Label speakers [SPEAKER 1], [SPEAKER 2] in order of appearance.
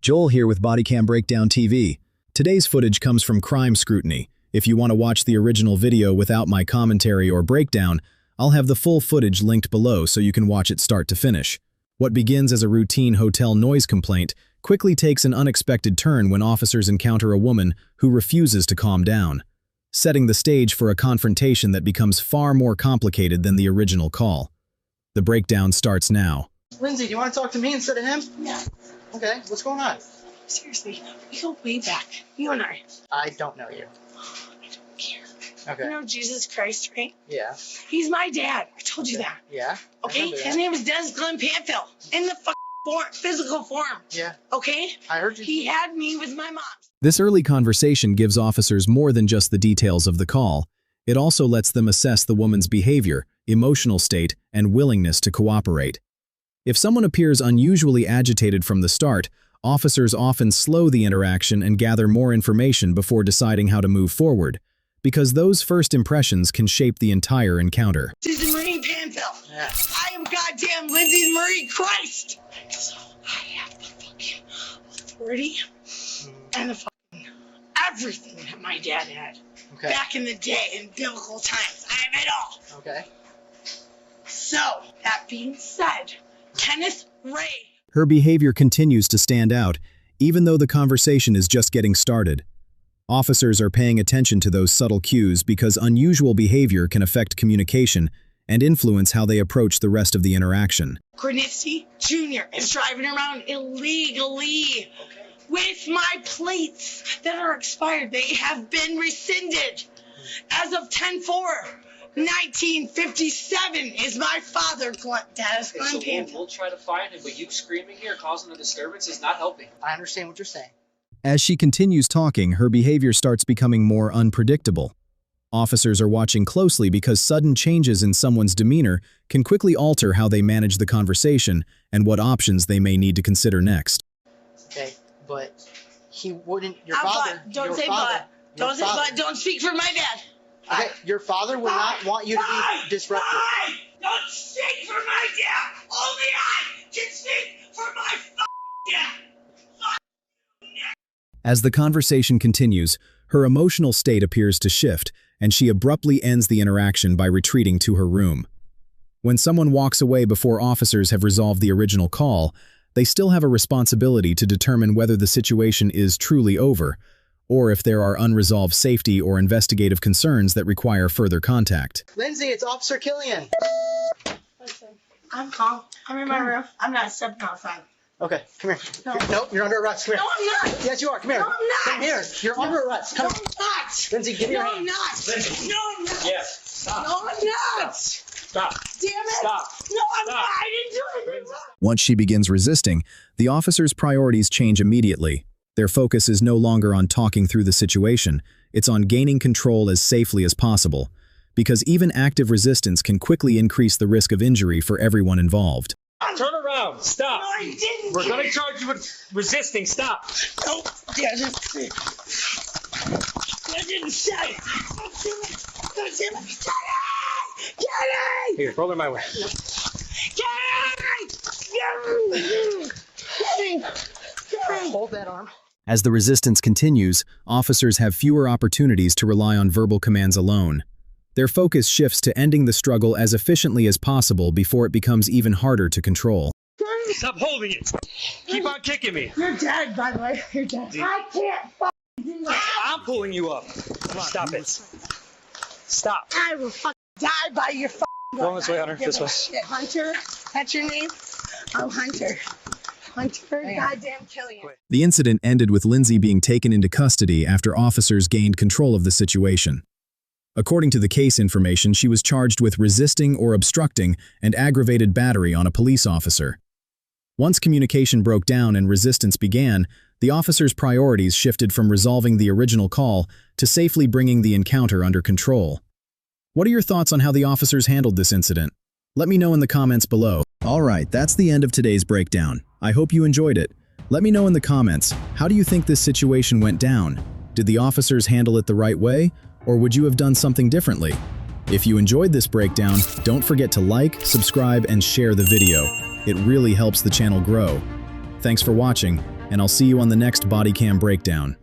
[SPEAKER 1] Joel here with Bodycam Breakdown TV. Today's footage comes from Crime Scrutiny. If you want to watch the original video without my commentary or breakdown, I'll have the full footage linked below so you can watch it start to finish. What begins as a routine hotel noise complaint quickly takes an unexpected turn when officers encounter a woman who refuses to calm down, setting the stage for a confrontation that becomes far more complicated than the original call. The breakdown starts now.
[SPEAKER 2] Lindsay, do you want to talk to me instead of him?
[SPEAKER 3] Yeah.
[SPEAKER 2] Okay, what's going on?
[SPEAKER 3] Seriously, we go way back. You and I.
[SPEAKER 2] I don't know you.
[SPEAKER 3] I don't care.
[SPEAKER 2] Okay.
[SPEAKER 3] You know Jesus Christ, right?
[SPEAKER 2] Yeah.
[SPEAKER 3] He's my dad. I told you that.
[SPEAKER 2] Yeah. I
[SPEAKER 3] Okay?
[SPEAKER 2] remember
[SPEAKER 3] His
[SPEAKER 2] that.
[SPEAKER 3] name is Dennis Glenn Panfill. In the physical form.
[SPEAKER 2] Yeah.
[SPEAKER 3] Okay?
[SPEAKER 2] I heard you.
[SPEAKER 3] He had me with my mom.
[SPEAKER 1] This early conversation gives officers more than just the details of the call. It also lets them assess the woman's behavior, emotional state, and willingness to cooperate. If someone appears unusually agitated from the start, officers often slow the interaction and gather more information before deciding how to move forward, because those first impressions can shape the entire encounter.
[SPEAKER 3] She's a Marine Panfill.
[SPEAKER 2] Yeah.
[SPEAKER 3] I am goddamn Lindsay Marie Christ. So I have the fucking authority and the fucking everything that my dad had.
[SPEAKER 2] Okay.
[SPEAKER 3] Back in the day, in biblical times. I have it all.
[SPEAKER 2] Okay.
[SPEAKER 3] So, that being said, Kenneth Ray.
[SPEAKER 1] Her behavior continues to stand out, even though the conversation is just getting started. Officers are paying attention to those subtle cues because unusual behavior can affect communication and influence how they approach the rest of the interaction.
[SPEAKER 3] Granitsky Jr. is driving around illegally with my plates that are expired. They have been rescinded. As of 10/4/1957 is my father, Dennis Glenn
[SPEAKER 4] So
[SPEAKER 3] Panfill.
[SPEAKER 4] we'll try to find him, but you screaming here causing a disturbance is not helping.
[SPEAKER 2] I understand what you're saying.
[SPEAKER 1] As she continues talking, her behavior starts becoming more unpredictable. Officers are watching closely because sudden changes in someone's demeanor can quickly alter how they manage the conversation and what options they may need to consider next.
[SPEAKER 2] Okay, but he wouldn't. Your
[SPEAKER 3] I'm
[SPEAKER 2] father.
[SPEAKER 3] but. Don't
[SPEAKER 2] your
[SPEAKER 3] say
[SPEAKER 2] father,
[SPEAKER 3] but.
[SPEAKER 2] your
[SPEAKER 3] Don't say
[SPEAKER 2] father-
[SPEAKER 3] but. Don't speak for my dad.
[SPEAKER 2] Okay, your father would not want you to be disruptive.
[SPEAKER 3] Fine. Don't speak for my dad. Only I can speak for my dad.
[SPEAKER 1] As the conversation continues, her emotional state appears to shift, and she abruptly ends the interaction by retreating to her room. When someone walks away before officers have resolved the original call, they still have a responsibility to determine whether the situation is truly over, or if there are unresolved safety or investigative concerns that require further contact.
[SPEAKER 2] Lindsay, it's Officer Killian.
[SPEAKER 3] Listen, I'm calm. I'm in my room. I'm not stepping outside.
[SPEAKER 2] Okay, come here.
[SPEAKER 3] No.
[SPEAKER 2] Nope, you're under arrest. Come here.
[SPEAKER 3] No, I'm not.
[SPEAKER 2] Yes, you are. Come here.
[SPEAKER 3] No, I'm not.
[SPEAKER 2] Come here. You're under arrest.
[SPEAKER 3] No,
[SPEAKER 2] Come.
[SPEAKER 3] I'm not.
[SPEAKER 2] Lindsay, give me your
[SPEAKER 3] No,
[SPEAKER 2] hand.
[SPEAKER 3] I'm not.
[SPEAKER 4] Lindsay.
[SPEAKER 3] No, I'm not.
[SPEAKER 4] Yes. Stop.
[SPEAKER 3] No, I'm not.
[SPEAKER 4] Stop.
[SPEAKER 3] Damn it.
[SPEAKER 4] Stop.
[SPEAKER 3] No, I'm
[SPEAKER 4] Stop.
[SPEAKER 3] not. I didn't do anything wrong.
[SPEAKER 1] Once she begins resisting, the officer's priorities change immediately. Their focus is no longer on talking through the situation, it's on gaining control as safely as possible, because even active resistance can quickly increase the risk of injury for everyone involved.
[SPEAKER 4] Turn around. Stop.
[SPEAKER 3] No, I didn't.
[SPEAKER 4] We're going to charge you with resisting. Stop.
[SPEAKER 3] No, I didn't say it. I didn't say it. Don't do it. Don't do it. Kenny!
[SPEAKER 4] Here, roll her my way.
[SPEAKER 3] Kenny!
[SPEAKER 2] Hold that arm.
[SPEAKER 1] As the resistance continues, officers have fewer opportunities to rely on verbal commands alone. Their focus shifts to ending the struggle as efficiently as possible before it becomes even harder to control.
[SPEAKER 4] Stop holding it. Keep on kicking me.
[SPEAKER 3] You're dead, by the way. You're dead. I can't do that.
[SPEAKER 4] I'm pulling you up. Come on. Stop it. Stop.
[SPEAKER 3] I will fucking die by your fucking
[SPEAKER 4] Go this way, Hunter. This way.
[SPEAKER 3] shit. Hunter? That's your name? I'm Hunter. Hunter, goddamn Killian.
[SPEAKER 1] The incident ended with Lindsay being taken into custody after officers gained control of the situation. According to the case information, she was charged with resisting or obstructing and aggravated battery on a police officer. Once communication broke down and resistance began, the officer's priorities shifted from resolving the original call to safely bringing the encounter under control. What are your thoughts on how the officers handled this incident? Let me know in the comments below. Alright, that's the end of today's breakdown. I hope you enjoyed it. Let me know in the comments, how do you think this situation went down? Did the officers handle it the right way, or would you have done something differently? If you enjoyed this breakdown, don't forget to like, subscribe, and share the video. It really helps the channel grow. Thanks for watching, and I'll see you on the next Bodycam breakdown.